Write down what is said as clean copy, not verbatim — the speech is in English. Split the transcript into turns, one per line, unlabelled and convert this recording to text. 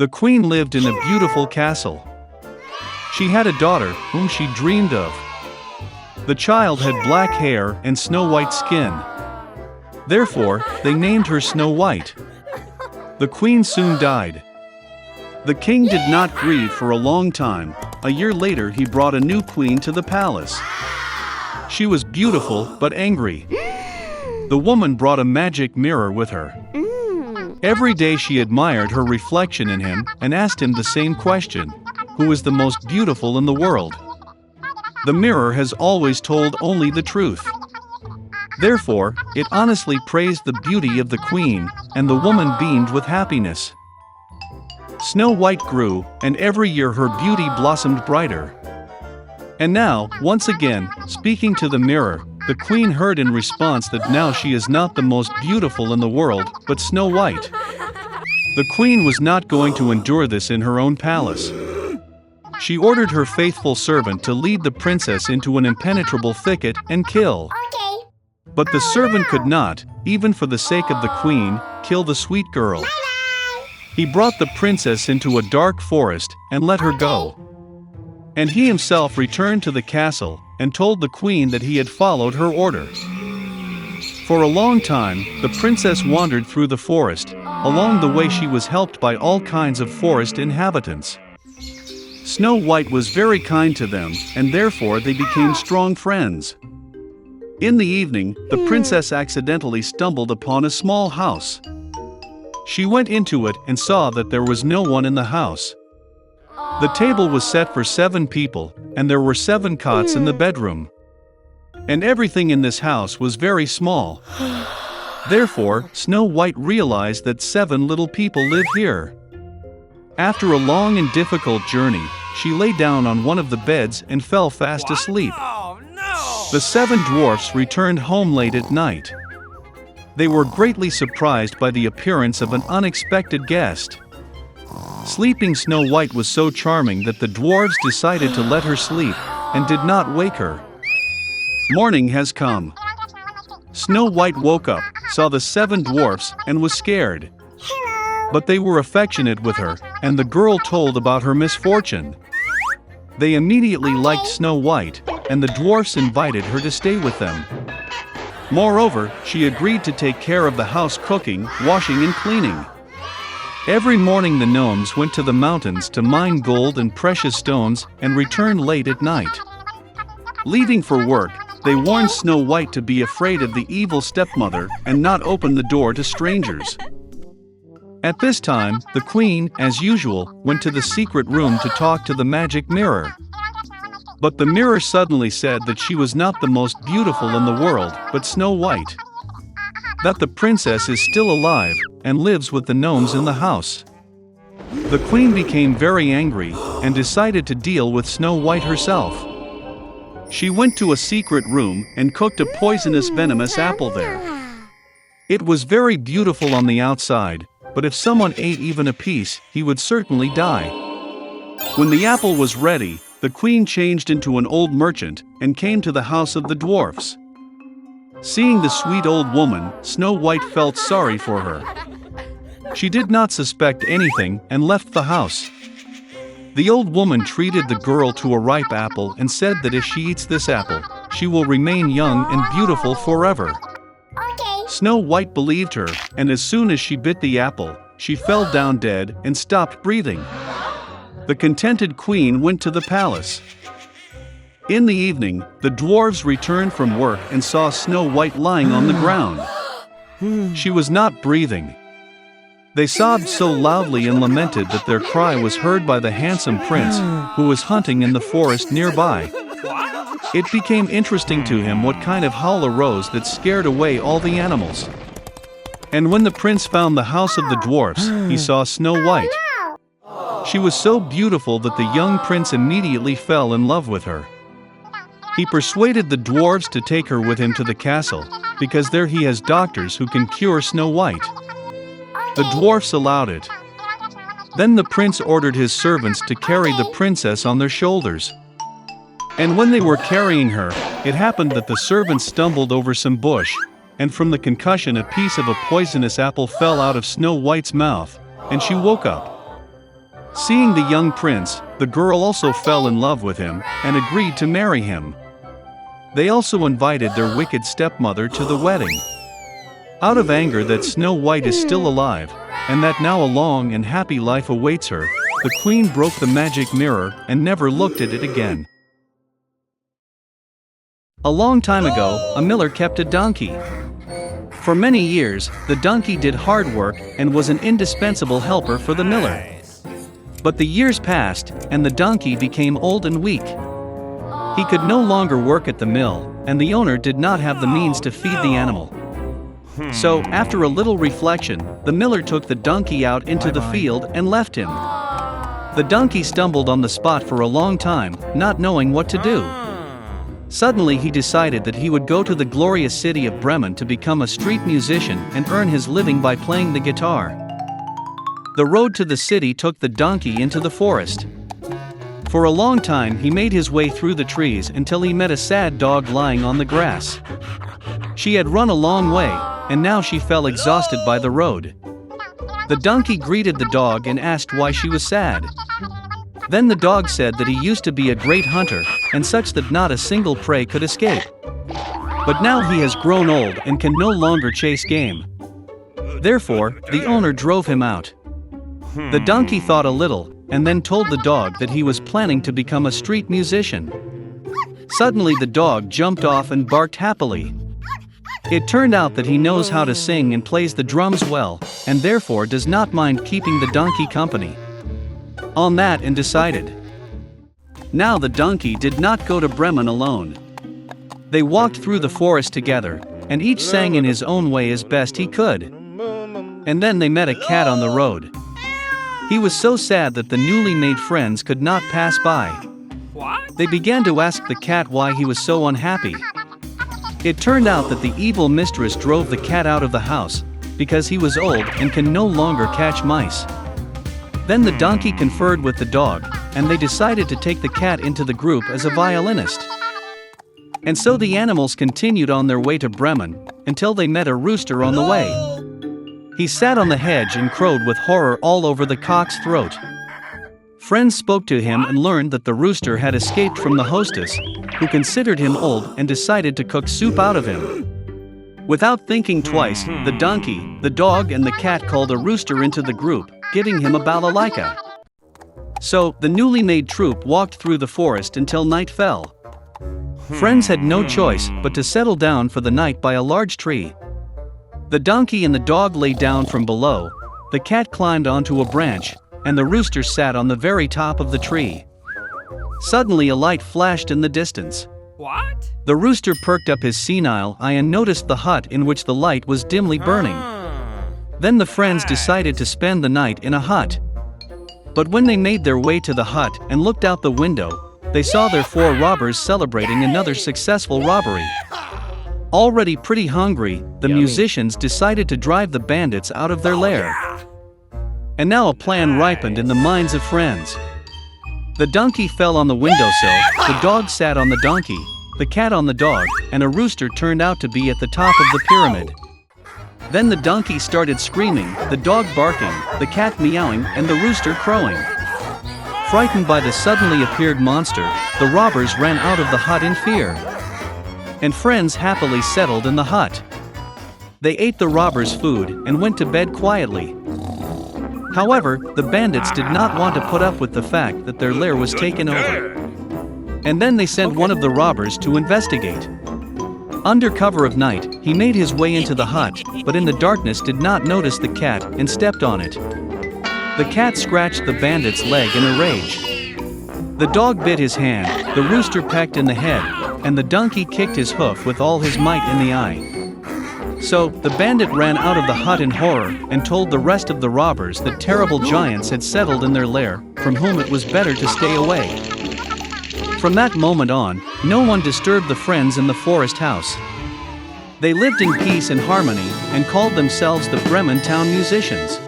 The queen lived in a beautiful castle. She had a daughter whom she dreamed of. The child had black hair and snow-white skin. Therefore, they named her Snow White. The queen soon died. The king did not grieve for a long time. A year later, he brought a new queen to the palace. She was beautiful but angry. The woman brought a magic mirror with her. Every day she admired her reflection in him and asked him the same question: who is the most beautiful in the world? The mirror has always told only the truth. Therefore, it honestly praised the beauty of the queen, and the woman beamed with happiness. Snow White grew, and every year her beauty blossomed brighter. And now, once again, speaking to the mirror, the queen heard in response that now she is not the most beautiful in the world, but Snow White. The queen was not going to endure this in her own palace. She ordered her faithful servant to lead the princess into an impenetrable thicket and kill. But the servant could not, even for the sake of the queen, kill the sweet girl. He brought the princess into a dark forest and let her go. And he himself returned to the castle and told the queen that he had followed her order. For a long time, the princess wandered through the forest. Along the way she was helped by all kinds of forest inhabitants. Snow White was very kind to them, and therefore they became strong friends. In the evening, the princess accidentally stumbled upon a small house. She went into it and saw that there was no one in the house. The table was set for 7 people, and there were 7 cots in the bedroom. And everything in this house was very small. Therefore, Snow White realized that 7 little people live here. After a long and difficult journey, she lay down on one of the beds and fell fast asleep. The 7 dwarfs returned home late at night. They were greatly surprised by the appearance of an unexpected guest. Sleeping Snow White was so charming that the dwarves decided to let her sleep, and did not wake her. Morning has come. Snow White woke up, saw the 7 dwarfs, and was scared. But they were affectionate with her, and the girl told about her misfortune. They immediately liked Snow White, and the dwarfs invited her to stay with them. Moreover, she agreed to take care of the house, cooking, washing and cleaning. Every morning the gnomes went to the mountains to mine gold and precious stones and returned late at night. Leaving for work, they warned Snow White to be afraid of the evil stepmother and not open the door to strangers. At this time, the queen, as usual, went to the secret room to talk to the magic mirror. But the mirror suddenly said that she was not the most beautiful in the world, but Snow White. That the princess is still alive, and lives with the gnomes in the house. The queen became very angry, and decided to deal with Snow White herself. She went to a secret room, and cooked a poisonous venomous apple there. It was very beautiful on the outside, but if someone ate even a piece, he would certainly die. When the apple was ready, the queen changed into an old merchant, and came to the house of the dwarfs. Seeing the sweet old woman, Snow White felt sorry for her. She did not suspect anything, and left the house. The old woman treated the girl to a ripe apple and said that if she eats this apple, she will remain young and beautiful forever. Snow White believed her, and as soon as she bit the apple, she fell down dead and stopped breathing. The contented queen went to the palace. In the evening, the dwarves returned from work and saw Snow White lying on the ground. She was not breathing. They sobbed so loudly and lamented that their cry was heard by the handsome prince, who was hunting in the forest nearby. It became interesting to him what kind of howl arose that scared away all the animals. And when the prince found the house of the dwarfs, he saw Snow White. She was so beautiful that the young prince immediately fell in love with her. He persuaded the dwarves to take her with him to the castle, because there he has doctors who can cure Snow White. The dwarfs allowed it. Then the prince ordered his servants to carry the princess on their shoulders. And when they were carrying her, it happened that the servants stumbled over some bush, and from the concussion a piece of a poisonous apple fell out of Snow White's mouth, and she woke up. Seeing the young prince, the girl also fell in love with him and agreed to marry him. They also invited their wicked stepmother to the wedding. Out of anger that Snow White is still alive, and that now a long and happy life awaits her, the queen broke the magic mirror and never looked at it again. A long time ago, a miller kept a donkey. For many years, the donkey did hard work and was an indispensable helper for the miller. But the years passed, and the donkey became old and weak. He could no longer work at the mill, and the owner did not have the means to feed the animal. So, after a little reflection, the miller took the donkey out into the field and left him. The donkey stumbled on the spot for a long time, not knowing what to do. Suddenly he decided that he would go to the glorious city of Bremen to become a street musician and earn his living by playing the guitar. The road to the city took the donkey into the forest. For a long time he made his way through the trees until he met a sad dog lying on the grass. She had run a long way, and now she fell exhausted by the road. The donkey greeted the dog and asked why she was sad. Then the dog said that he used to be a great hunter, and such that not a single prey could escape. But now he has grown old and can no longer chase game. Therefore, the owner drove him out. The donkey thought a little, and then told the dog that he was planning to become a street musician. Suddenly the dog jumped off and barked happily. It turned out that he knows how to sing and plays the drums well, and therefore does not mind keeping the donkey company. On that and decided. Now the donkey did not go to Bremen alone. They walked through the forest together, and each sang in his own way as best he could. And then they met a cat on the road. He was so sad that the newly made friends could not pass by. They began to ask the cat why he was so unhappy. It turned out that the evil mistress drove the cat out of the house, because he was old and can no longer catch mice. Then the donkey conferred with the dog, and they decided to take the cat into the group as a violinist. And so the animals continued on their way to Bremen, until they met a rooster on the way. He sat on the hedge and crowed with horror all over the cock's throat. Friends spoke to him and learned that the rooster had escaped from the hostess, who considered him old and decided to cook soup out of him. Without thinking twice, the donkey, the dog and the cat called a rooster into the group, giving him a balalaika. So, the newly made troupe walked through the forest until night fell. Friends had no choice but to settle down for the night by a large tree. The donkey and the dog lay down from below, the cat climbed onto a branch, and the rooster sat on the very top of the tree. Suddenly a light flashed in the distance.
What?
The rooster perked up his senile eye and noticed the hut in which the light was dimly burning. Then the friends decided to spend the night in a hut. But when they made their way to the hut and looked out the window, they saw their 4 robbers celebrating another successful robbery. Already pretty hungry, the musicians decided to drive the bandits out of their lair. And now a plan ripened in the minds of friends. The donkey fell on the windowsill, the dog sat on the donkey, the cat on the dog, and a rooster turned out to be at the top of the pyramid. Then the donkey started screaming, the dog barking, the cat meowing, and the rooster crowing. Frightened by the suddenly appeared monster, the robbers ran out of the hut in fear. And friends happily settled in the hut. They ate the robbers' food and went to bed quietly. However, the bandits did not want to put up with the fact that their lair was taken over. And then they sent one of the robbers to investigate. Under cover of night, he made his way into the hut, but in the darkness did not notice the cat and stepped on it. The cat scratched the bandit's leg in a rage. The dog bit his hand, the rooster pecked in the head, and the donkey kicked his hoof with all his might in the eye. So, the bandit ran out of the hut in horror and told the rest of the robbers that terrible giants had settled in their lair, from whom it was better to stay away. From that moment on, no one disturbed the friends in the forest house. They lived in peace and harmony and called themselves the Bremen town musicians.